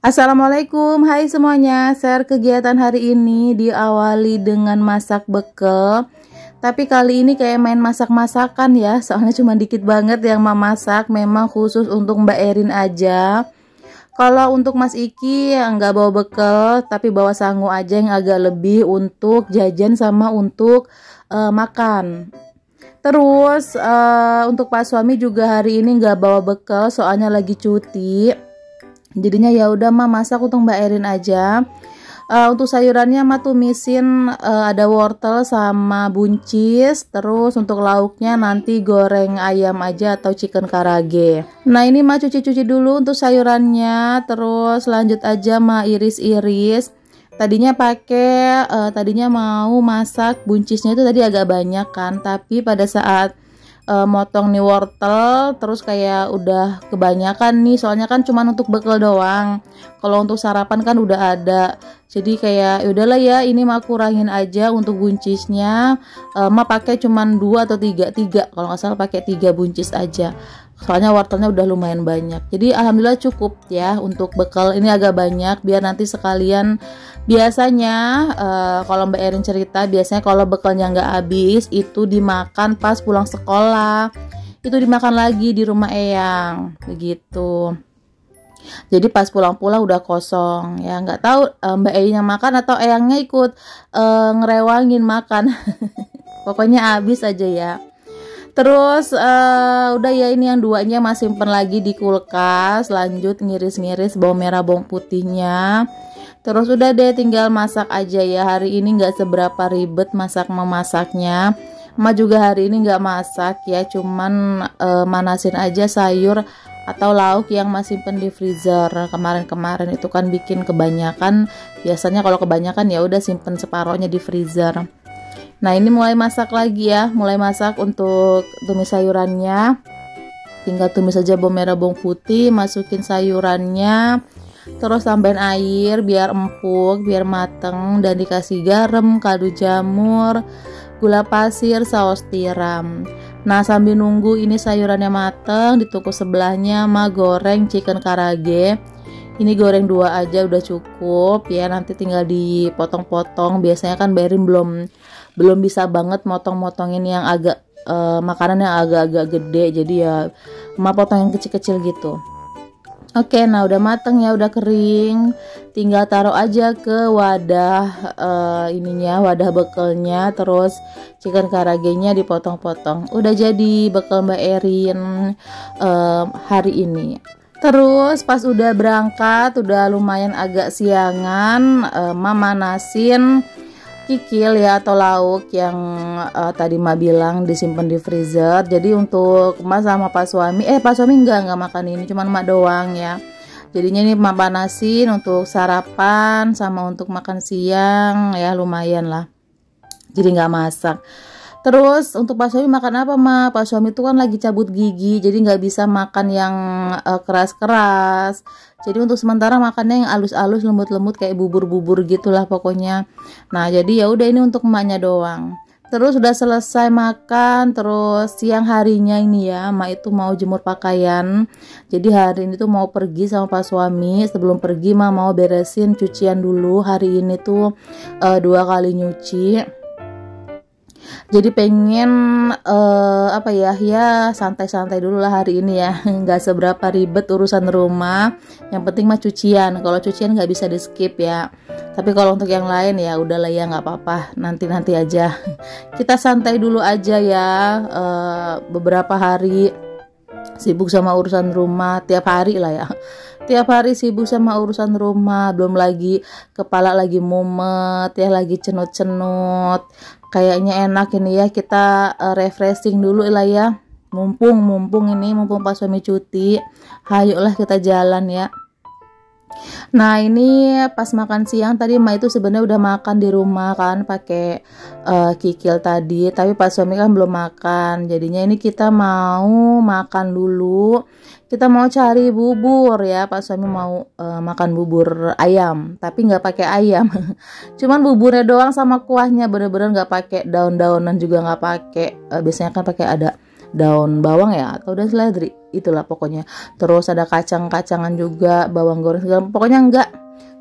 Assalamualaikum, hai semuanya. Share kegiatan hari ini diawali dengan masak bekal. Tapi kali ini kayak main masak-masakan ya, soalnya cuma dikit banget yang mau masak. Memang khusus untuk Mbak Erin aja. Kalau untuk Mas Iki nggak bawa bekal, tapi bawa sangu aja yang agak lebih untuk jajan sama untuk makan. Terus untuk Pak Suami juga hari ini nggak bawa bekal, soalnya lagi cuti. Jadinya ya udah mah masak untuk Mbak Erin aja. Untuk sayurannya mah tumisin ada wortel sama buncis. Terus untuk lauknya nanti goreng ayam aja atau chicken karage. Nah ini mah cuci-cuci dulu untuk sayurannya. Terus lanjut aja mah iris-iris. Tadinya mau masak buncisnya itu tadi agak banyak kan. Tapi pada saat motong nih wortel terus kayak udah kebanyakan nih, soalnya kan cuman untuk bekal doang. Kalau untuk sarapan kan udah ada, jadi kayak yaudahlah ya ini mah kurangin aja untuk buncisnya. Mah pakai cuman 2 atau 3 kalau nggak salah, pakai 3 buncis aja, soalnya wortelnya udah lumayan banyak. Jadi alhamdulillah cukup ya untuk bekal ini, agak banyak biar nanti sekalian. Biasanya kalau Mbak Erin cerita, biasanya kalau bekalnya nggak habis itu dimakan pas pulang sekolah, itu dimakan lagi di rumah Eyang begitu. Jadi pas pulang-pulang udah kosong ya, nggak tahu Mbak Erin yang makan atau Eyangnya ikut ngerewangin makan. Pokoknya habis aja ya. Terus udah ya, ini yang duanya masih simpen lagi di kulkas. Lanjut ngiris-ngiris bawang merah bawang putihnya. Terus udah deh tinggal masak aja ya. Hari ini nggak seberapa ribet memasaknya. Emak juga hari ini nggak masak ya, cuman manasin aja sayur atau lauk yang masih simpen di freezer. Kemarin-kemarin itu kan bikin kebanyakan. Biasanya kalau kebanyakan ya udah simpen separohnya di freezer. Nah ini mulai masak lagi ya, mulai masak untuk tumis sayurannya. Tinggal tumis aja bawang merah bawang putih, masukin sayurannya. Terus tambahin air biar empuk, biar mateng, dan dikasih garam, kaldu jamur, gula pasir, saus tiram. Nah sambil nunggu ini sayurannya mateng, di toko sebelahnya mah goreng chicken karage. Ini goreng 2 aja udah cukup ya, nanti tinggal dipotong-potong. Biasanya kan Berin belum bisa banget motong-motongin yang agak makanan yang agak-agak gede, jadi ya mah potong yang kecil-kecil gitu. Oke, nah udah mateng ya, udah kering. Tinggal taruh aja ke wadah wadah bekalnya. Terus chicken karagenya dipotong-potong. Udah jadi bekal Mbak Erin hari ini. Terus pas udah berangkat, udah lumayan agak siangan, mama manasin kikil ya atau lauk yang tadi Ma bilang disimpan di freezer. Jadi untuk Mas sama Pak Suami nggak makan ini, cuman Mak doang ya. Jadinya ini Mak panasin untuk sarapan sama untuk makan siang ya, lumayan lah. Jadi nggak masak. Terus untuk Pak Suami makan apa Mak? Pak Suami itu kan lagi cabut gigi, jadi nggak bisa makan yang keras-keras. Jadi untuk sementara makannya yang halus-halus, lembut-lembut kayak bubur-bubur gitulah pokoknya. Nah jadi ya udah ini untuk emaknya doang. Terus udah selesai makan, terus siang harinya ini ya, emak itu mau jemur pakaian. Jadi hari ini tuh mau pergi sama Pak Suami. Sebelum pergi mah mau beresin cucian dulu. Hari ini tuh 2 kali nyuci. Jadi pengen ya santai-santai dulu lah hari ini ya, nggak seberapa ribet urusan rumah. Yang penting mah cucian. Kalau cucian nggak bisa di skip ya. Tapi kalau untuk yang lain ya udahlah ya, nggak apa-apa, nanti aja. Kita santai dulu aja ya, beberapa hari sibuk sama urusan rumah, tiap hari lah ya. Tiap hari sibuk sama urusan rumah, belum lagi kepala lagi mumet ya, lagi cenut-cenut. Kayaknya enak ini ya kita refreshing dulu lah ya. Mumpung Pak Suami cuti. Hayuklah kita jalan ya. Nah ini pas makan siang tadi Ma itu sebenarnya udah makan di rumah kan pakai kikil tadi, tapi Pak Suami kan belum makan. Jadinya ini kita mau makan dulu. Kita mau cari bubur ya, Pak Suami mau makan bubur ayam, tapi nggak pakai ayam. Cuman buburnya doang sama kuahnya, bener-bener nggak pakai daun-daunan juga nggak pakai. Biasanya kan pakai ada daun bawang ya atau daun seledri, itulah pokoknya. Terus ada kacang-kacangan juga, bawang goreng segala, pokoknya enggak,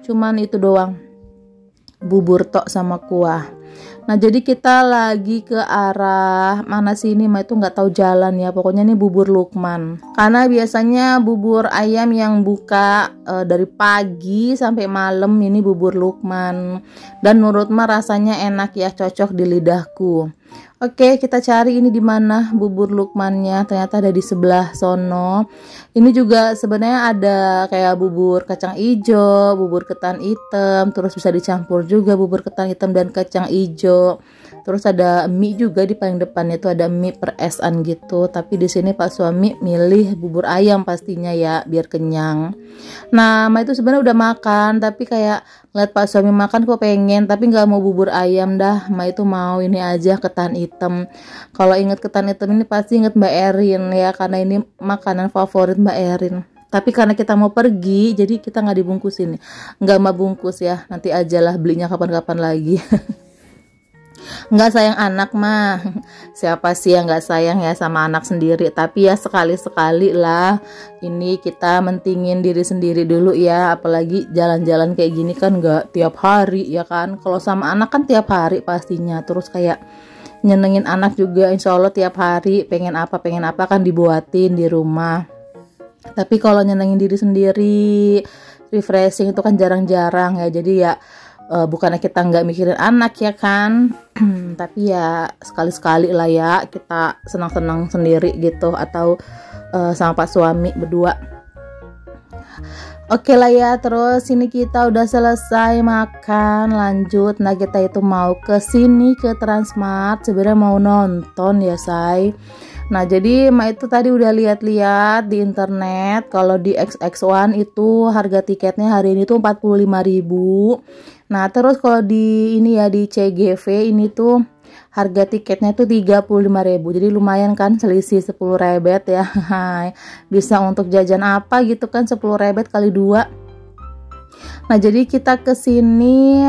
cuman itu doang, bubur tok sama kuah. Nah jadi kita lagi ke arah mana sih ini, itu nggak tahu jalan ya, pokoknya ini bubur Lukman, karena biasanya bubur ayam yang buka dari pagi sampai malam, ini bubur Lukman, dan menurut rasanya enak ya, cocok di lidahku. Oke, kita cari ini di mana bubur Lukmannya. Ternyata ada di sebelah sono. Ini juga sebenarnya ada kayak bubur kacang ijo, bubur ketan hitam, terus bisa dicampur juga bubur ketan hitam dan kacang ijo. Terus ada mie juga di paling depan, itu ada mie per esan gitu. Tapi di sini Pak suami milih bubur ayam pastinya ya, biar kenyang. Nah, Ma itu sebenarnya udah makan, tapi kayak lihat Pak suami makan kok pengen, tapi nggak mau bubur ayam dah. Ma itu mau ini aja, ketan hitam. Kalau inget ketan hitam ini pasti inget Mbak Erin ya, karena ini makanan favorit Mbak Erin. Tapi karena kita mau pergi, jadi kita nggak dibungkusin, nggak mau bungkus ya. Nanti ajalah belinya kapan-kapan lagi. Nggak sayang anak mah, siapa sih yang nggak sayang ya sama anak sendiri. Tapi ya sekali-sekali lah, ini kita mentingin diri sendiri dulu ya. Apalagi jalan-jalan kayak gini kan nggak tiap hari ya kan. Kalau sama anak kan tiap hari pastinya. Terus kayak nyenengin anak juga, insya Allah tiap hari pengen apa kan dibuatin di rumah. Tapi kalau nyenengin diri sendiri, refreshing itu kan jarang-jarang ya. Jadi ya bukannya kita nggak mikirin anak ya kan, tapi ya sekali-sekali lah ya kita senang-senang sendiri gitu, atau sama Pak suami berdua. Oke lah ya, terus ini kita udah selesai makan, lanjut. Nah kita itu mau ke sini ke Transmart, sebenarnya mau nonton ya say. Nah jadi Ma itu tadi udah lihat-lihat di internet, kalau di XX1 itu harga tiketnya hari ini tuh 45.000. Nah terus kalau di ini ya di CGV ini tuh harga tiketnya tuh 35.000. Jadi lumayan kan, selisih 10 rebet ya. Bisa untuk jajan apa gitu kan, 10 rebet kali 2. Nah jadi kita kesini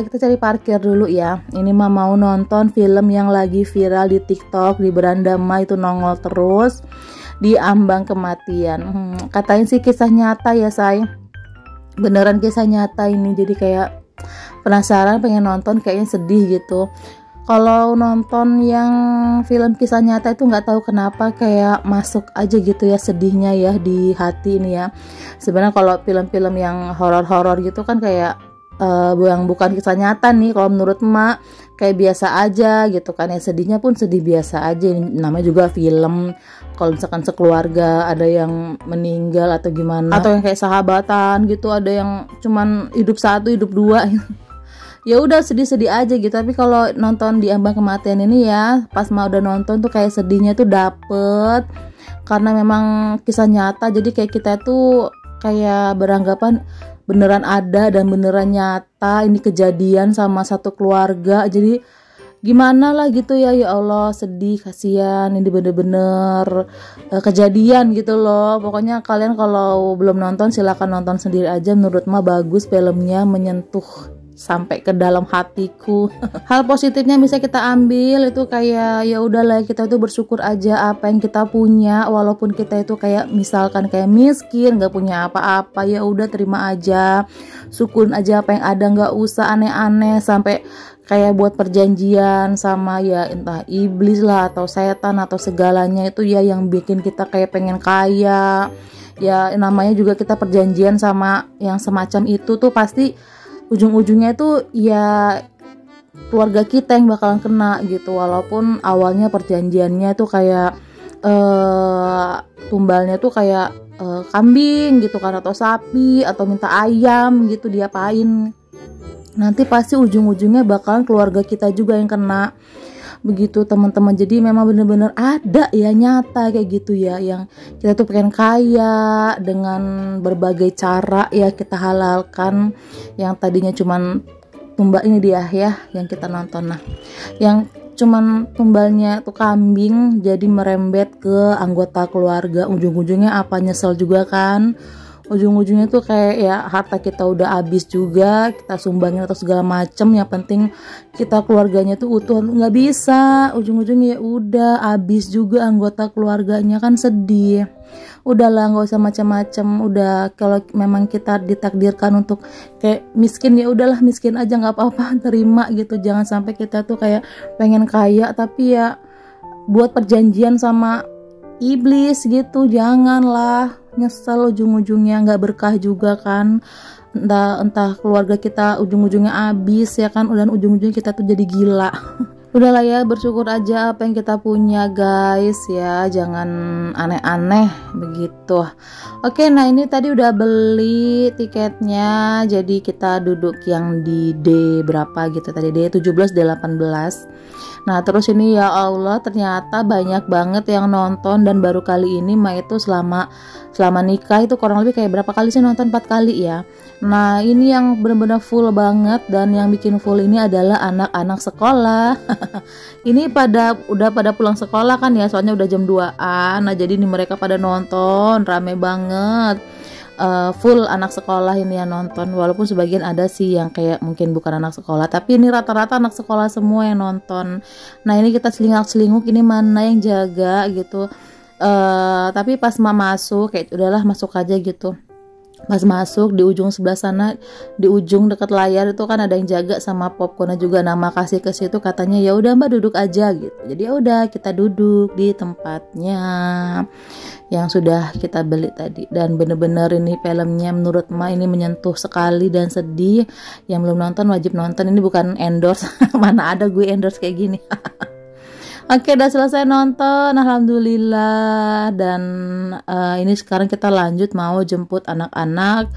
kita cari parkir dulu ya. Ini mah mau nonton film yang lagi viral di TikTok, di beranda mah itu nongol terus, di Ambang Kematian. Katanya sih kisah nyata ya say, beneran kisah nyata ini. Jadi kayak penasaran, pengen nonton, kayaknya sedih gitu. Kalau nonton yang film kisah nyata itu nggak tahu kenapa kayak masuk aja gitu ya, sedihnya ya di hati ini ya. Sebenarnya kalau film-film yang horor-horor gitu kan kayak yang bukan kisah nyata nih, kalau menurut Mak kayak biasa aja gitu kan ya, sedihnya pun sedih biasa aja. Namanya juga film. Kalau misalkan sekeluarga ada yang meninggal atau gimana, atau yang kayak sahabatan gitu, ada yang cuman hidup 1 hidup 2 gitu, ya udah sedih-sedih aja gitu. Tapi kalau nonton di Ambang Kematian ini ya, pas mau udah nonton tuh kayak sedihnya tuh dapet, karena memang kisah nyata. Jadi kayak kita tuh kayak beranggapan beneran ada dan beneran nyata ini kejadian sama satu keluarga. Jadi gimana lah gitu ya, ya Allah sedih, kasihan, ini bener-bener kejadian gitu loh. Pokoknya kalian kalau belum nonton silakan nonton sendiri aja, menurut mah bagus filmnya, menyentuh sampai ke dalam hatiku. Hal positifnya bisa kita ambil itu kayak ya udahlah, kita itu bersyukur aja apa yang kita punya, walaupun kita itu kayak misalkan kayak miskin, nggak punya apa-apa, ya udah terima aja, syukurin aja apa yang ada, nggak usah aneh-aneh sampai kayak buat perjanjian sama ya entah iblis lah atau setan atau segalanya itu ya yang bikin kita kayak pengen kaya. Ya namanya juga kita perjanjian sama yang semacam itu tuh pasti ujung-ujungnya itu ya keluarga kita yang bakalan kena gitu. Walaupun awalnya perjanjiannya tuh kayak tumbalnya tuh kayak kambing gitu kan, atau sapi, atau minta ayam gitu diapain, nanti pasti ujung-ujungnya bakalan keluarga kita juga yang kena begitu teman-teman. Jadi memang bener-bener ada ya, nyata kayak gitu ya, yang kita tuh pengen kaya dengan berbagai cara ya kita halalkan. Yang tadinya cuman tumbal ini dia ya yang kita nonton, nah yang cuman tumbalnya tuh kambing jadi merembet ke anggota keluarga, ujung-ujungnya apa, nyesel juga kan, ujung-ujungnya tuh kayak ya harta kita udah habis juga, kita sumbangin atau segala macem, yang penting kita keluarganya tuh utuh. Nggak bisa, ujung-ujungnya ya udah habis juga anggota keluarganya, kan sedih. Udahlah, nggak usah macam-macam. Udah, kalau memang kita ditakdirkan untuk kayak miskin, ya udahlah miskin aja, nggak apa-apa, terima gitu. Jangan sampai kita tuh kayak pengen kaya tapi ya buat perjanjian sama iblis gitu, janganlah, nyesel ujung-ujungnya, nggak berkah juga kan. Entah keluarga kita ujung-ujungnya habis ya kan, dan ujung-ujungnya kita tuh jadi gila. Udahlah ya, bersyukur aja apa yang kita punya guys ya, jangan aneh-aneh begitu. Oke, nah ini tadi udah beli tiketnya, jadi kita duduk yang di D berapa gitu tadi, D17, D18. Nah terus ini ya Allah, ternyata banyak banget yang nonton, dan baru kali ini mah itu selama nikah itu kurang lebih kayak berapa kali sih nonton, 4 kali ya. Nah ini yang benar-benar full banget, dan yang bikin full ini adalah anak-anak sekolah. Ini udah pada pulang sekolah kan ya, soalnya udah jam 2-an. Nah jadi ini mereka pada nonton, rame banget. Full anak sekolah ini yang nonton, walaupun sebagian ada sih yang kayak mungkin bukan anak sekolah, tapi ini rata-rata anak sekolah semua yang nonton. Nah ini kita selingkuh ini mana yang jaga gitu. Tapi pas masuk kayak udahlah masuk aja gitu. Pas masuk di ujung sebelah sana, di ujung dekat layar itu kan ada yang jaga sama popcornnya juga. Nah makasih ke situ, katanya ya udah Mbak duduk aja gitu. Jadi ya udah kita duduk di tempatnya yang sudah kita beli tadi. Dan bener-bener ini filmnya menurut Ma ini menyentuh sekali dan sedih. Yang belum nonton wajib nonton, ini bukan endorse. Mana ada gue endorse kayak gini. Oke, udah selesai nonton, alhamdulillah. Dan ini sekarang kita lanjut mau jemput anak-anak,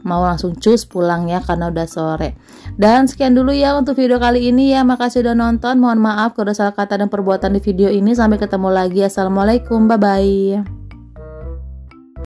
mau langsung cus pulang ya karena udah sore. Dan sekian dulu ya untuk video kali ini ya, makasih udah nonton. Mohon maaf kalau ada salah kata dan perbuatan di video ini. Sampai ketemu lagi, assalamualaikum, bye bye.